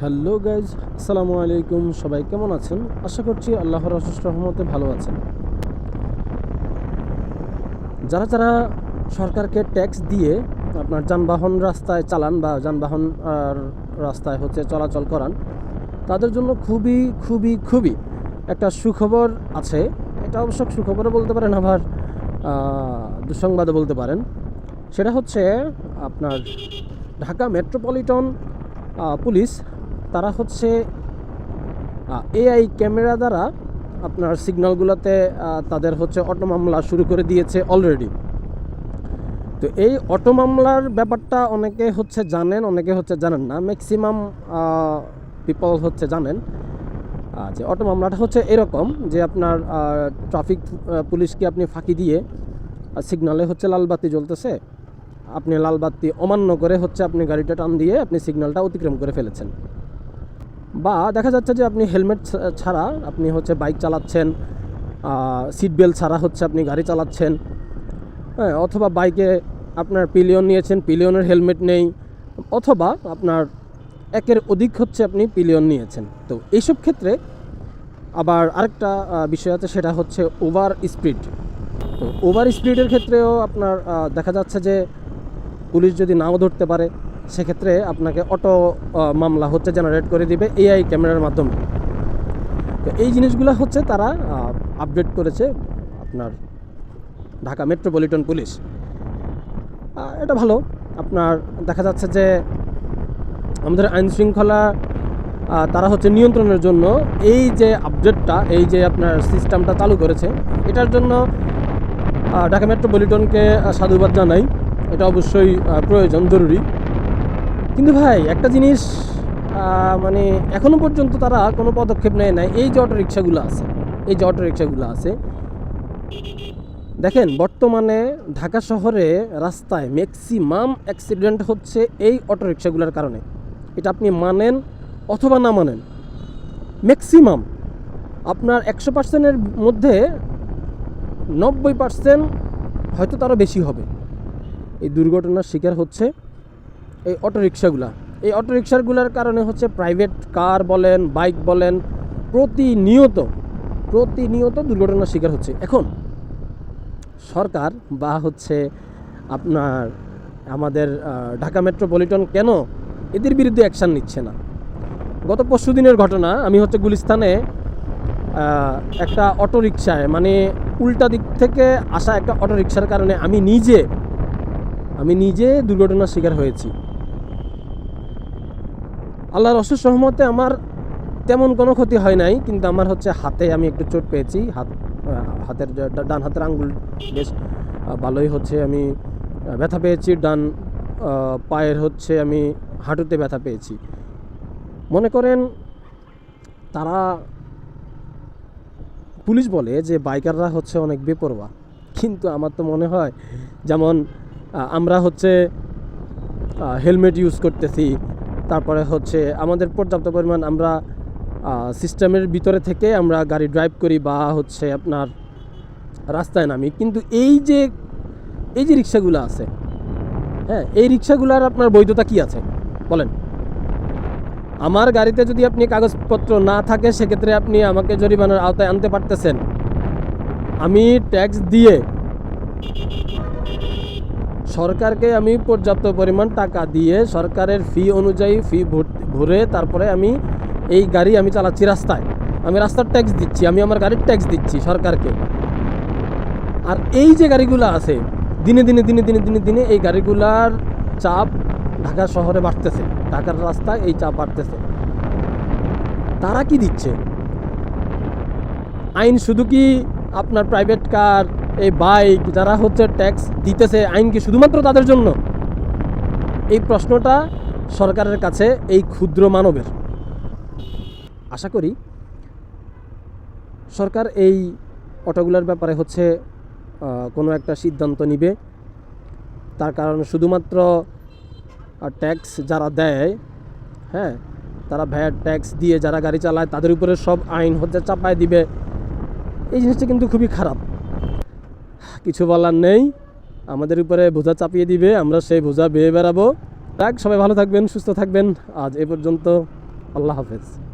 Hello guys, আসসালামু আলাইকুম। সবাই কেমন আছেন? আশা করছি আল্লাহর অশেষ রহমতে ভালো আছেন। যারা যারা সরকারকে ট্যাক্স দিয়ে আপনার যানবাহন রাস্তায় চালান বা যানবাহন রাস্তায় চলাচল করান, তাদের জন্য খুবই খুবই খুবই একটা সুখবর আছে। এটা অবশ্য সুখবরও বলতে পারেন, আবার দুঃসংবাদও বলতে পারেন। সেটা হচ্ছে আপনার ঢাকা মেট্রোপলিটন পুলিশ, তারা এআই ক্যামেরা দ্বারা আপনার সিগন্যালগুলোতে তাদের অটো মামলা শুরু করে দিয়েছে অলরেডি। তো এই অটো মামলার ব্যাপারটা অনেকে জানেন, অনেকে জানেন না। ম্যাক্সিমাম পিপল জানেন যে অটো মামলাটা এরকম যে আপনার ট্রাফিক পুলিশকে আপনি ফাঁকি দিয়ে সিগনালে লাল বাতি জ্বলতেছে, আপনি লাল বাতি অমান্য করে আপনি গাড়িটা টান দিয়ে আপনি সিগন্যালটা অতিক্রম করে ফেলেছেন। বা দেখা যাচ্ছে যে আপনি হেলমেট ছাড়া আপনি বাইক চালাচ্ছেন, সিট বেল্ট ছাড়া আপনি গাড়ি চালাচ্ছেন, হ্যাঁ, অথবা বাইকে আপনার পিলিয়ন নিয়েছেন, পিলিয়নের হেলমেট নেই, অথবা আপনার একের অধিক আপনি পিলিয়ন নিয়েছেন। তো এইসব ক্ষেত্রে আবার আরেকটা বিষয় আছে, সেটা ওভার স্পিড। তো ওভার স্পিডের ক্ষেত্রেও আপনার দেখা যাচ্ছে যে পুলিশ যদি নাও ধরতে পারে, সেক্ষেত্রে আপনাকে অটো মামলা জেনারেট করে দিবে এআই ক্যামেরার মাধ্যমে। তো এই জিনিসগুলো তারা আপডেট করেছে আপনার ঢাকা মেট্রোপলিটন পুলিশ। এটা ভালো। আপনার দেখা যাচ্ছে যে আমাদের আইন শৃঙ্খলা তারা নিয়ন্ত্রণের জন্য এই যে আপডেটটা, এই যে আপনার সিস্টেমটা চালু করেছে, এটার জন্য ঢাকা মেট্রোপলিটনকে সাধুবাদ জানাই। এটা অবশ্যই প্রয়োজন, জরুরি। কিন্তু ভাই একটা জিনিস, মানে এখনও পর্যন্ত তারা কোনো পদক্ষেপ নেয় নাই। এই যে অটো রিক্সাগুলো আছে, দেখেন বর্তমানে ঢাকা শহরে রাস্তায় ম্যাক্সিমাম অ্যাক্সিডেন্ট হচ্ছে এই অটো রিক্সাগুলোর কারণে। এটা আপনি মানেন অথবা না মানেন, ম্যাক্সিমাম আপনার 100%-এর মধ্যে 90% হয়তো তারও বেশি হবে এই দুর্ঘটনার শিকার এই অটো রিক্সাগুলা। এই অটো রিক্সাগুলোর কারণে প্রাইভেট কার বলেন, বাইক বলেন, প্রতিনিয়ত দুর্ঘটনার শিকার হচ্ছে। এখন সরকার বা আপনার আমাদের ঢাকা মেট্রোপলিটন কেন এদের বিরুদ্ধে অ্যাকশান নিচ্ছে না? গত পরশু দিনের ঘটনা, আমি গুলিস্তানে একটা অটো রিক্সায়, মানে উল্টা দিক থেকে আসা একটা অটো রিক্সার কারণে আমি নিজে দুর্ঘটনার শিকার হয়েছি। আল্লাহর অশেষ রহমতে আমার তেমন কোনো ক্ষতি হয় নাই, কিন্তু আমার হাতে আমি একটু চোট পেয়েছি। হাতের ডান হাতের আঙ্গুল বেশ ভালোই আমি ব্যথা পেয়েছি। ডান পায়ের আমি হাঁটুতে ব্যথা পেয়েছি। মনে করেন তারা, পুলিশ বলে যে বাইকাররা অনেক বেপরোয়া, কিন্তু আমার তো মনে হয় যেমন আমরা হেলমেট ইউজ করতেছি, তারপরে আমাদের পর্যাপ্ত পরিমাণ আমরা সিস্টেমের ভিতরে থেকে আমরা গাড়ি ড্রাইভ করি বা আপনার রাস্তায় নামি। কিন্তু এই যে রিক্সাগুলো আছে, হ্যাঁ, এই রিক্সাগুলোর আপনার বৈধতা কি আছে বলেন? আমার গাড়িতে যদি আপনি কাগজপত্র না থাকে, সেক্ষেত্রে আপনি আমাকে জরিমানার আওতায় আনতে পারতেছেন। আমি ট্যাক্স দিয়ে সরকারকে আমি পর্যাপ্ত পরিমাণ টাকা দিয়ে সরকারের ফি অনুযায়ী ফি ভরে তারপরে আমি এই গাড়ি আমি চালাচ্ছি রাস্তায়। আমি রাস্তার ট্যাক্স দিচ্ছি, আমি আমার গাড়ির ট্যাক্স দিচ্ছি সরকারকে। আর এই যে গাড়িগুলো আছে, দিনে দিনে এই গাড়িগুলার চাপ ঢাকা শহরে বাড়তেছে, ঢাকার রাস্তায় এই চাপ বাড়তেছে। তারা কি দিচ্ছে? আইন শুধু কি আপনার প্রাইভেট কার, এই বাইক যারা ট্যাক্স দিতেছে, আইন কি শুধুমাত্র তাদের জন্য? এই প্রশ্নটা সরকারের কাছে এই ক্ষুদ্র মানবের। আশা করি সরকার এই অটোগুলোর ব্যাপারে কোনো একটা সিদ্ধান্ত নিবে। তার কারণ শুধুমাত্র ট্যাক্স যারা দেয়, হ্যাঁ, তারা ভ্যাট ট্যাক্স দিয়ে যারা গাড়ি চালায় তাদের উপরে সব আইন চাপায় দিবে। এই জিনিসটা কিন্তু খুবই খারাপ। কিছু বলার নেই, আমাদের উপরে বোঝা চাপিয়ে দিবে, আমরা সেই বোঝা বেয়ে বেড়াবো। সবাই ভালো থাকবেন, সুস্থ থাকবেন। আজ এ পর্যন্ত। আল্লাহ হাফেজ।